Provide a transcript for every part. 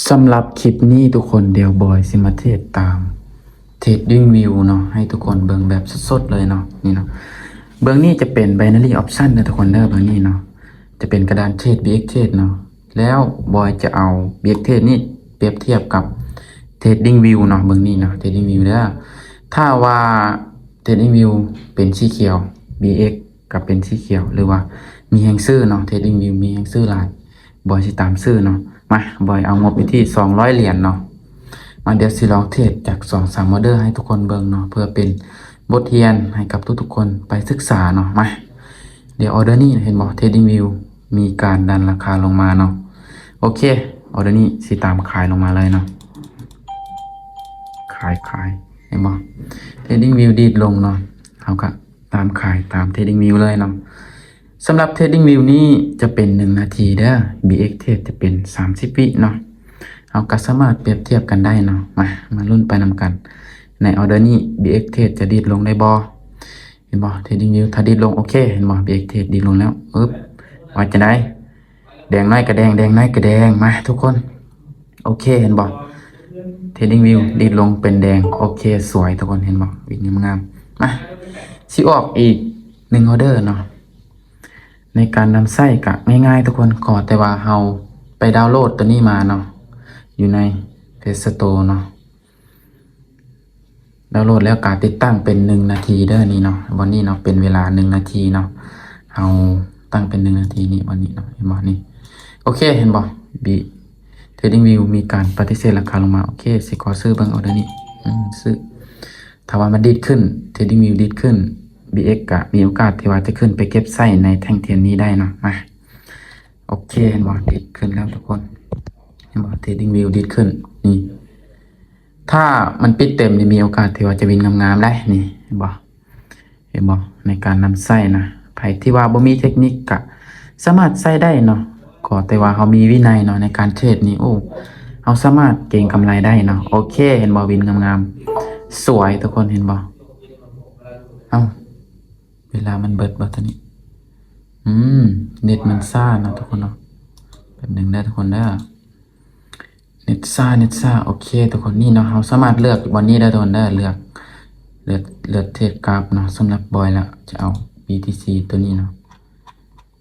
สำหรับคลิปนี้ทุกคนเดี๋ยวบอยสิมาเทศตามเทรดดิ้งวิวเนาะให้ทุกคนเบิ่งแบบสดๆเลยเนาะนี่เนาะเบื้องนี้จะเป็น binary option นะทุกคนเด้อเบื้องนี้เนาะจะเป็นกระดานเทรด BX เทรดเนาะแล้วบอยจะเอา BX เทรดนี่เปรียบเทียบกับเทรดดิ้งวิวเนาะเบื้องนี้เนาะเทรดดิ้งวิวเด้อถ้าว่าเทรดดิ้งวิวเป็นสีเขียว BX กับเป็นสีเขียวหรือว่ามีแฮงซื้อเนาะเทรดดิ้งวิวมีแฮงซื้อหลายบอยสิตามซื้อเนาะมาบอยเอางบไปที่200เหรียญเนาะมาเดี๋ยวสิลองเทรดจาก2-3ออเดอร์ให้ทุกคนเบิ่งเนาะเพื่อเป็นบทเรียนให้กับทุกๆคนไปศึกษาเนาะมาเดี๋ยวออเดอร์นี้เห็นบ่ Trading View มีการดันราคาลงมาเนาะโอเคออเดอร์นี้สิตามขายลงมาเลยเนาะขายเห็นบ่ Trading View ดีดลงเนาะเอาก็ตามขายตาม Trading View เลยเนาะสำหรับ Trading View นี้จะเป็น1นาทีเด้อ BX Trade จะเป็น30วิเนาะเอาก็สามารถเปรียบเทียบกันได้เนาะมาลุ้นไปนำกันในออเดอร์นี้ BX Trade จะดีดลงได้บ่เห็นบ่ Trading View ถ้าดีดลงโอเคเห็นบ่ BX Trade ดีดลงแล้วว่าจะได้แดงน้อยก็แดงน้อยก็แดงมาทุกคนโอเคเห็นบ่ Trading View ดีดลงเป็นแดงโอเคสวยทุกคนเห็นบ่วิ่งงามมาสิออกอีก1ออเดอร์เนาะในการนำไส้กะง่ายๆทุกคนขอแต่ว่าเฮาไปดาวน์โหลดตัวนี้มาเนาะอยู่ใน Play Store เนาะดาวน์โหลดแล้วการติดตั้งเป็น1นาทีเด้อนี่เนาะวันนี้เนาะเป็นเวลา1นาทีเนาะเฮาตั้งเป็น1นาทีนี่วันนี้เนาะเห็นบ่นี่โอเคเห็นบ่ Trading View มีการปฏิเสธราคาลงมาโอเคสิขอซื้อเบิ่งออเดอร์นี้ซื้อถ้าว่ามันดีดขึ้น Trading View ดีดขึ้นBX กะมีโอกาสที่ว่าจะขึ้นไปเก็บไส้ในแท่งเทียนนี้ได้เนาะมาโอเคเห็นบ่ดีดขึ้นแล้วทุกคนเห็นบ่ Trading View ดีดขึ้นนี่ถ้ามันปิดเต็มนี่มีโอกาสที่ว่าจะวิ่งงามๆได้นี่เห็นบ่ในการนำไส้นะไผที่ว่าบ่มีเทคนิคกะสามารถใส่ได้เนาะขอแต่ว่าเขามีวินัยเนาะในการเทรดนี่เขาสามารถเก็งกำไรได้เนาะโอเคเห็นบ่วินงามๆสวยทุกคนเห็นบ่เวลามันเบิดบ่ตอนนี้เน็ตมันซ่านะทุกคนเนาะแบบนึงได้ทุกคนได้เน็ตซ่าโอเคทุกคนนี่เนาะเราสามารถเลือกวันนี้ได้ทุกคนได้เลือกเทรดกราฟเนาะสำหรับบอยแล้วจะเอา BTC ตัวนี้เนาะ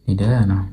นี่เด้อเนาะ